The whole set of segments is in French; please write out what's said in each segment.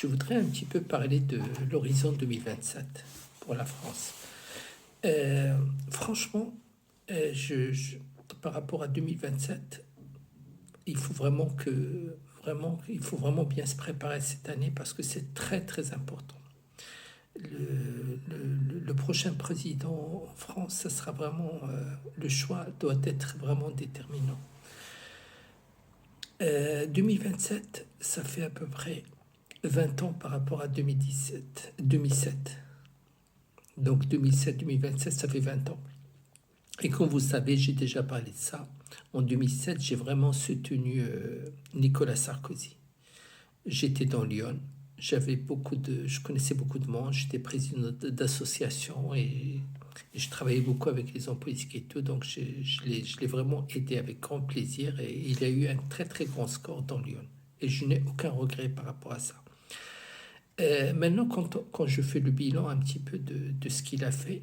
Je voudrais un petit peu parler de l'horizon 2027 pour la France. Franchement, par rapport à 2027, il faut vraiment bien se préparer cette année parce que c'est très très important. Le prochain président en France, ça sera vraiment le choix doit être vraiment déterminant. 2027, ça fait à peu près 20 ans par rapport à 2007. Donc 2007-2027, ça fait 20 ans. Et comme vous savez, j'ai déjà parlé de ça. En 2007, j'ai vraiment soutenu Nicolas Sarkozy. J'étais dans Lyon. Je connaissais beaucoup de monde. J'étais président d'associations et je travaillais beaucoup avec les hommes politiques et tout. Donc je l'ai vraiment aidé avec grand plaisir et il a eu un très très grand score dans Lyon. Et je n'ai aucun regret par rapport à ça. Maintenant, quand je fais le bilan un petit peu de ce qu'il a fait,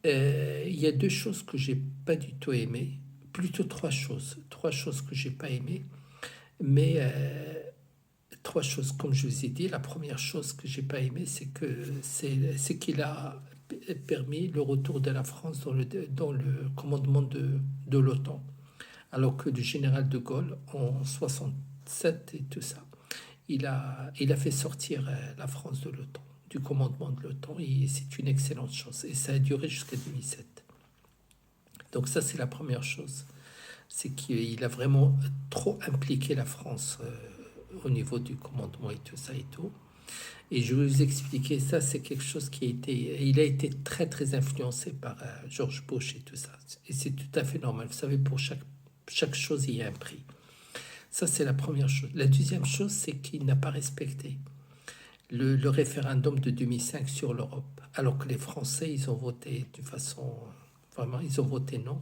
il y a deux choses que j'ai pas du tout aimé, plutôt trois choses que j'ai pas aimé, mais trois choses comme je vous ai dit. La première chose que j'ai pas aimé, c'est qu'il a permis le retour de la France dans le commandement de l'OTAN, alors que le général de Gaulle en 67 et tout ça, il a fait sortir la France de l'OTAN, du commandement de l'OTAN, et c'est une excellente chose. Et ça a duré jusqu'à 2007. Donc ça, c'est la première chose. C'est qu'il a vraiment trop impliqué la France au niveau du commandement et tout ça et tout. Et je vais vous expliquer ça, c'est quelque chose il a été très très influencé par George Bush et tout ça. Et c'est tout à fait normal. Vous savez, pour chaque chose, il y a un prix. Ça, c'est la première chose. La deuxième chose, c'est qu'il n'a pas respecté le référendum de 2005 sur l'Europe, alors que les Français, ils ont voté de façon... Vraiment, ils ont voté non.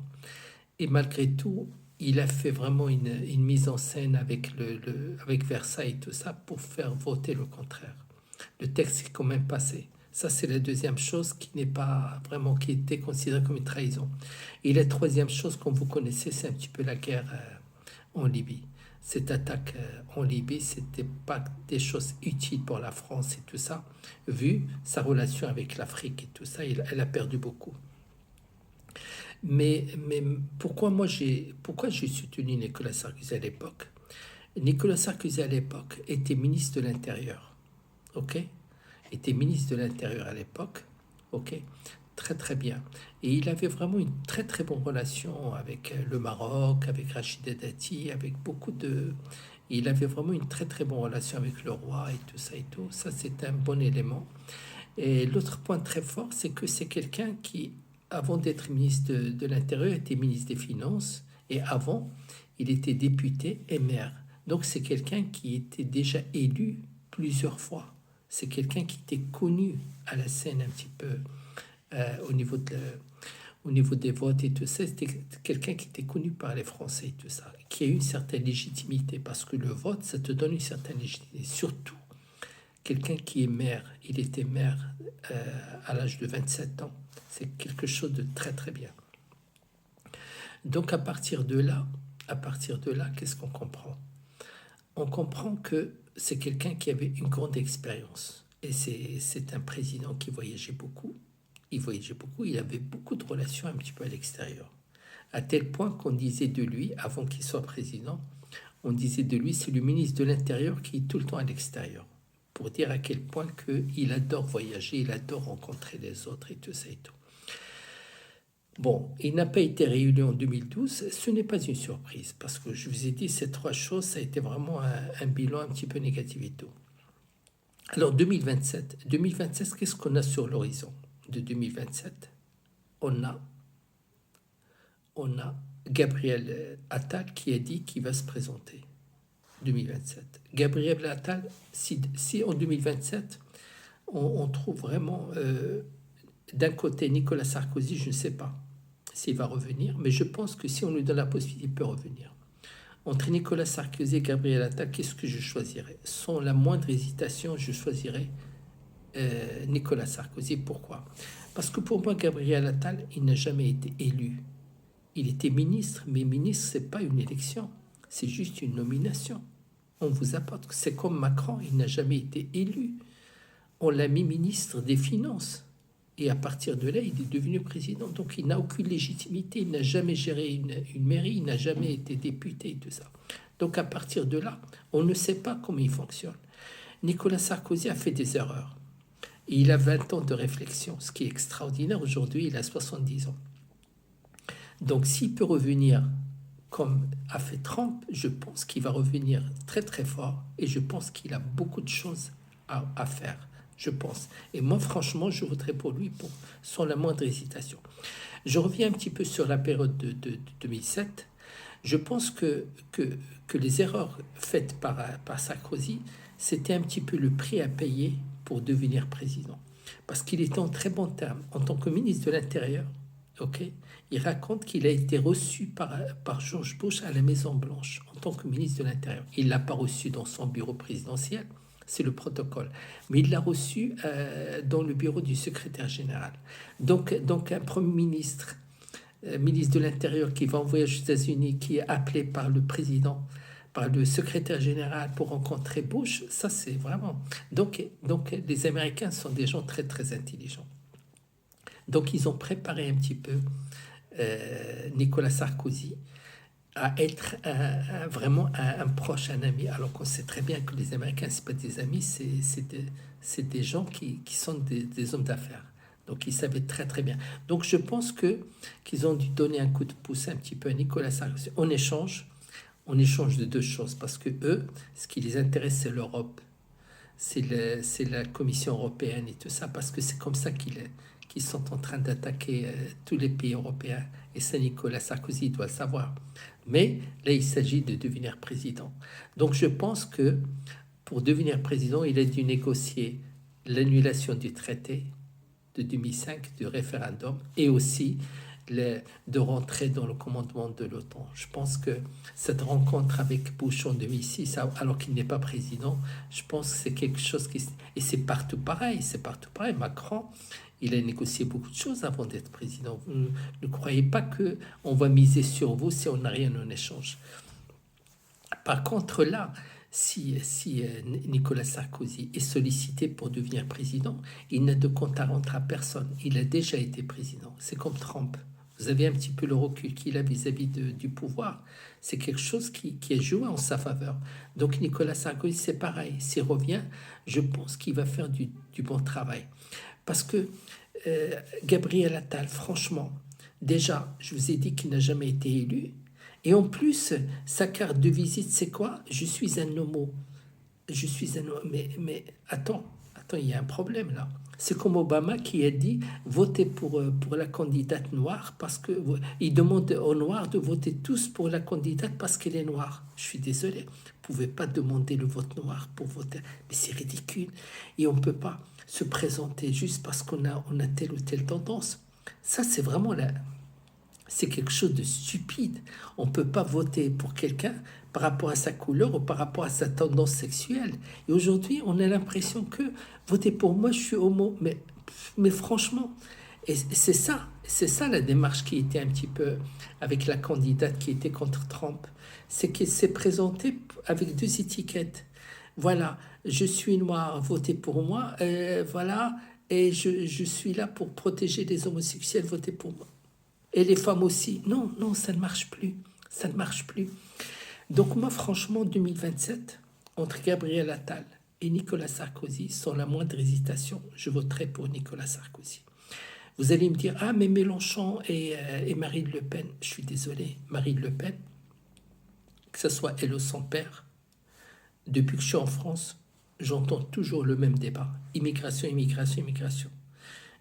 Et malgré tout, il a fait vraiment une mise en scène avec Versailles et tout ça pour faire voter le contraire. Le texte est quand même passé. Ça, c'est la deuxième chose qui était considérée comme une trahison. Et la troisième chose, comme vous connaissez, c'est un petit peu la guerre en Libye. Cette attaque en Libye, c'était pas des choses utiles pour la France et tout ça. Vu sa relation avec l'Afrique et tout ça, elle a perdu beaucoup. Mais pourquoi j'ai soutenu Nicolas Sarkozy à l'époque? Nicolas Sarkozy à l'époque était ministre de l'Intérieur, ok? Était ministre de l'Intérieur à l'époque, ok? Très très bien. Et il avait vraiment une très très bonne relation avec le Maroc, avec Rachida Dati, avec beaucoup de... Il avait vraiment une très très bonne relation avec le roi et tout ça et tout. Ça, c'est un bon élément. Et l'autre point très fort, c'est que c'est quelqu'un qui, avant d'être ministre de l'Intérieur, était ministre des Finances. Et avant, il était député et maire. Donc c'est quelqu'un qui était déjà élu plusieurs fois. C'est quelqu'un qui était connu à la scène un petit peu au niveau des votes et tout ça. C'était quelqu'un qui était connu par les Français et tout ça, qui a eu une certaine légitimité, parce que le vote, ça te donne une certaine légitimité. Surtout, quelqu'un qui est maire, il était maire à l'âge de 27 ans. C'est quelque chose de très très bien. Donc à partir de là, qu'est-ce qu'on comprend? On comprend que c'est quelqu'un qui avait une grande expérience. Et c'est un président qui voyageait beaucoup. Il avait beaucoup de relations un petit peu à l'extérieur. À tel point qu'on disait de lui, avant qu'il soit président, on disait de lui, c'est le ministre de l'Intérieur qui est tout le temps à l'extérieur. Pour dire à quel point qu'il adore voyager, il adore rencontrer les autres et tout ça et tout. Bon, il n'a pas été réélu en 2012, ce n'est pas une surprise, parce que je vous ai dit, ces trois choses, ça a été vraiment un bilan un petit peu négatif et tout. Alors 2027, qu'est-ce qu'on a sur l'horizon de 2027? On a Gabriel Attal qui a dit qu'il va se présenter 2027. Gabriel Attal, si en 2027, on trouve vraiment d'un côté Nicolas Sarkozy, je ne sais pas s'il va revenir, mais je pense que si on lui donne la possibilité, il peut revenir. Entre Nicolas Sarkozy et Gabriel Attal, qu'est-ce que je choisirais? Sans la moindre hésitation, je choisirais Nicolas Sarkozy. Pourquoi? Parce que pour moi, Gabriel Attal, il n'a jamais été élu. Il était ministre, mais ministre, c'est pas une élection, c'est juste une nomination. On vous apporte. C'est comme Macron, il n'a jamais été élu. On l'a mis ministre des Finances. Et à partir de là, il est devenu président. Donc il n'a aucune légitimité, il n'a jamais géré une mairie, il n'a jamais été député et tout ça. Donc à partir de là, on ne sait pas comment il fonctionne. Nicolas Sarkozy a fait des erreurs. Et il a 20 ans de réflexion, ce qui est extraordinaire. Aujourd'hui, il a 70 ans. Donc s'il peut revenir comme a fait Trump, je pense qu'il va revenir très très fort. Et je pense qu'il a beaucoup de choses à faire. Je pense. Et moi, franchement, je voterai pour lui sans la moindre hésitation. Je reviens un petit peu sur la période de 2007. Je pense que les erreurs faites par Sarkozy, c'était un petit peu le prix à payer pour devenir président. Parce qu'il était en très bon terme. En tant que ministre de l'Intérieur, il raconte qu'il a été reçu par George Bush à la Maison-Blanche en tant que ministre de l'Intérieur. Il ne l'a pas reçu dans son bureau présidentiel. C'est le protocole. Mais il l'a reçu dans le bureau du secrétaire général. Donc un Premier ministre, ministre de l'Intérieur qui va envoyer aux États-Unis, qui est appelé par le président, par le secrétaire général pour rencontrer Bush, ça c'est vraiment... Donc les Américains sont des gens très très intelligents. Donc ils ont préparé un petit peu Nicolas Sarkozy à être vraiment un proche, un ami, alors qu'on sait très bien que les Américains, c'est pas des amis, c'est des gens qui sont des hommes d'affaires. Donc, ils savaient très, très bien. Donc, je pense qu'ils ont dû donner un coup de pouce un petit peu à Nicolas Sarkozy. On échange de deux choses, parce que eux, ce qui les intéresse, c'est l'Europe, c'est la Commission européenne et tout ça, parce que c'est comme ça qu'ils sont en train d'attaquer tous les pays européens. Et ça, Nicolas Sarkozy doit le savoir. Mais là, il s'agit de devenir président. Donc, je pense que pour devenir président, il a dû négocier l'annulation du traité de 2005, du référendum, et aussi de rentrer dans le commandement de l'OTAN. Je pense que cette rencontre avec Bush en 2006, alors qu'il n'est pas président, je pense que c'est quelque chose qui... Et c'est partout pareil. Macron, il a négocié beaucoup de choses avant d'être président. Vous ne croyez pas qu'on va miser sur vous si on n'a rien en échange. Par contre, là, si Nicolas Sarkozy est sollicité pour devenir président, il n'a de compte à rendre à personne. Il a déjà été président. C'est comme Trump. Vous avez un petit peu le recul qu'il a vis-à-vis du pouvoir. C'est quelque chose qui est joué en sa faveur. Donc Nicolas Sarkozy, c'est pareil. S'il revient, je pense qu'il va faire du bon travail. Parce que Gabriel Attal, franchement, déjà, je vous ai dit qu'il n'a jamais été élu. Et en plus, sa carte de visite, c'est quoi? Je suis un homo. Mais attends, il y a un problème là. C'est comme Obama qui a dit votez pour la candidate noire parce que il demande aux noirs de voter tous pour la candidate parce qu'elle est noire. Je suis désolé, vous pouvez pas demander le vote noir pour voter, mais c'est ridicule. Et on peut pas se présenter juste parce qu'on a telle ou telle tendance. Ça, c'est vraiment c'est quelque chose de stupide. On ne peut pas voter pour quelqu'un par rapport à sa couleur ou par rapport à sa tendance sexuelle. Et aujourd'hui, on a l'impression que voter pour moi, je suis homo. Mais franchement, et c'est ça la démarche qui était un petit peu avec la candidate qui était contre Trump. C'est qu'elle s'est présentée avec deux étiquettes. Voilà, je suis noir, votez pour moi. Voilà, et je suis là pour protéger les homosexuels, votez pour moi. Et les femmes aussi. Non, ça ne marche plus. Ça ne marche plus. Donc moi, franchement, 2027, entre Gabriel Attal et Nicolas Sarkozy, sans la moindre hésitation, je voterai pour Nicolas Sarkozy. Vous allez me dire, mais Mélenchon et Marine Le Pen. Je suis désolé, Marine Le Pen, que ce soit elle ou son père, depuis que je suis en France, j'entends toujours le même débat. Immigration.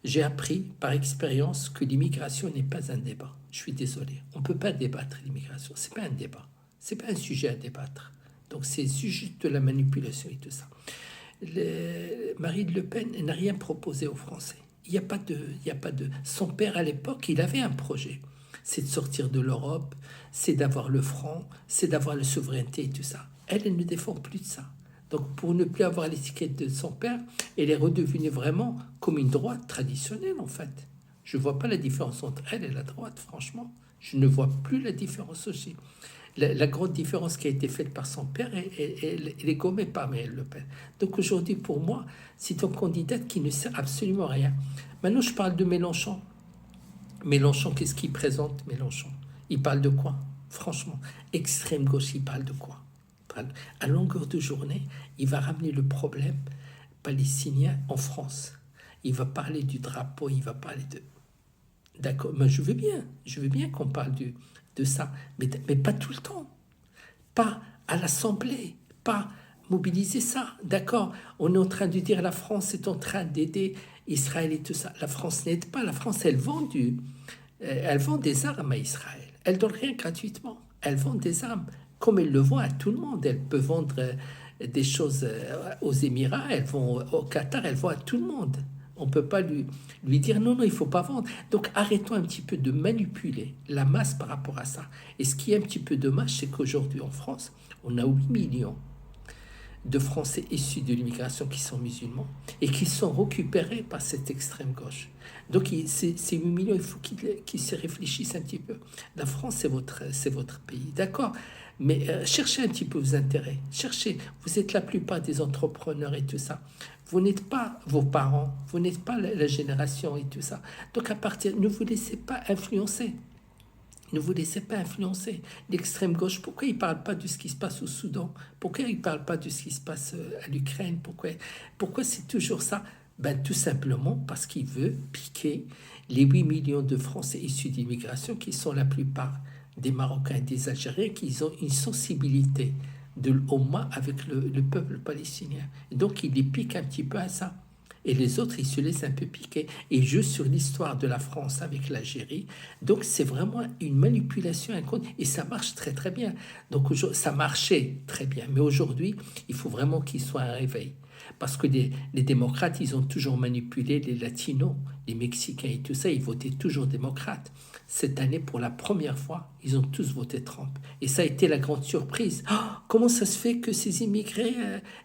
J'ai appris par expérience que l'immigration n'est pas un débat. Je suis désolé. On ne peut pas débattre l'immigration. Ce n'est pas un débat. Ce n'est pas un sujet à débattre. Donc c'est juste de la manipulation et tout ça. Marine Le Pen n'a rien proposé aux Français. Il n'y a pas de... Son père à l'époque, il avait un projet. C'est de sortir de l'Europe, c'est d'avoir le franc, c'est d'avoir la souveraineté et tout ça. Elle ne défend plus de ça. Donc, pour ne plus avoir l'étiquette de son père, elle est redevenue vraiment comme une droite traditionnelle, en fait. Je ne vois pas la différence entre elle et la droite, franchement. Je ne vois plus la différence aussi. La grande différence qui a été faite par son père, elle est gommée par Marine Le Pen. Donc aujourd'hui, pour moi, c'est une candidate qui ne sert absolument à rien. Maintenant, je parle de Mélenchon. Mélenchon, qu'est-ce qu'il présente, Mélenchon? Il parle de quoi? Franchement, extrême gauche, il parle de quoi? À longueur de journée, il va ramener le problème palestinien en France. Il va parler du drapeau, il va parler de... D'accord, mais je veux bien qu'on parle de ça, mais pas tout le temps. Pas à l'Assemblée, pas mobiliser ça. D'accord, on est en train de dire la France est en train d'aider Israël et tout ça. La France n'aide pas, la France, elle vend des armes à Israël. Elle donne rien gratuitement. Elle vend des armes, comme elle le vend à tout le monde. Elle peut vendre des choses aux Émirats, elle vend au Qatar, elle vend à tout le monde. On ne peut pas lui dire non, il ne faut pas vendre. Donc arrêtons un petit peu de manipuler la masse par rapport à ça. Et ce qui est un petit peu dommage, c'est qu'aujourd'hui en France, on a 8 millions de Français issus de l'immigration qui sont musulmans et qui sont récupérés par cette extrême gauche. Donc ces 8 millions, il faut qu'ils se réfléchissent un petit peu. La France, c'est votre pays, d'accord, mais cherchez un petit peu vos intérêts. Cherchez, vous êtes la plupart des entrepreneurs et tout ça. Vous n'êtes pas vos parents, vous n'êtes pas la génération et tout ça. Donc à partir, ne vous laissez pas influencer. Ne vous laissez pas influencer. L'extrême gauche, pourquoi il ne parle pas de ce qui se passe au Soudan? Pourquoi il ne parle pas de ce qui se passe à l'Ukraine? Pourquoi c'est toujours ça? Ben, tout simplement parce qu'il veut piquer les 8 millions de Français issus d'immigration qui sont la plupart des Marocains et des Algériens qui ont une sensibilité de l'Oumma avec le peuple palestinien. Et donc il les pique un petit peu à ça. Et les autres, ils se laissent un peu piquer et jouent sur l'histoire de la France avec l'Algérie. Donc, c'est vraiment une manipulation inconsciente et ça marche très, très bien. Donc, ça marchait très bien. Mais aujourd'hui, il faut vraiment qu'il soit un réveil. Parce que les démocrates, ils ont toujours manipulé les latinos, les Mexicains et tout ça, ils votaient toujours démocrates. Cette année, pour la première fois, ils ont tous voté Trump. Et ça a été la grande surprise. Oh, comment ça se fait que ces immigrés,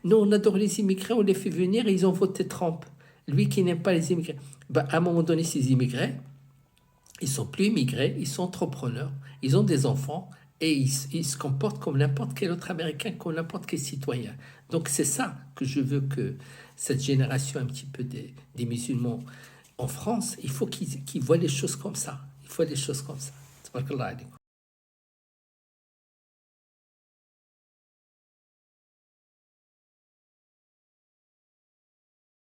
nous on adore les immigrés, on les fait venir et ils ont voté Trump. Lui qui n'aime pas les immigrés. Ben, à un moment donné, ces immigrés, ils sont plus immigrés, ils sont entrepreneurs, ils ont des enfants et ils se comportent comme n'importe quel autre Américain, comme n'importe quel citoyen. Donc c'est ça que je veux que cette génération un petit peu des musulmans en France, il faut qu'ils voient les choses comme ça. Il faut les choses comme ça. Tabarakallah alaykum.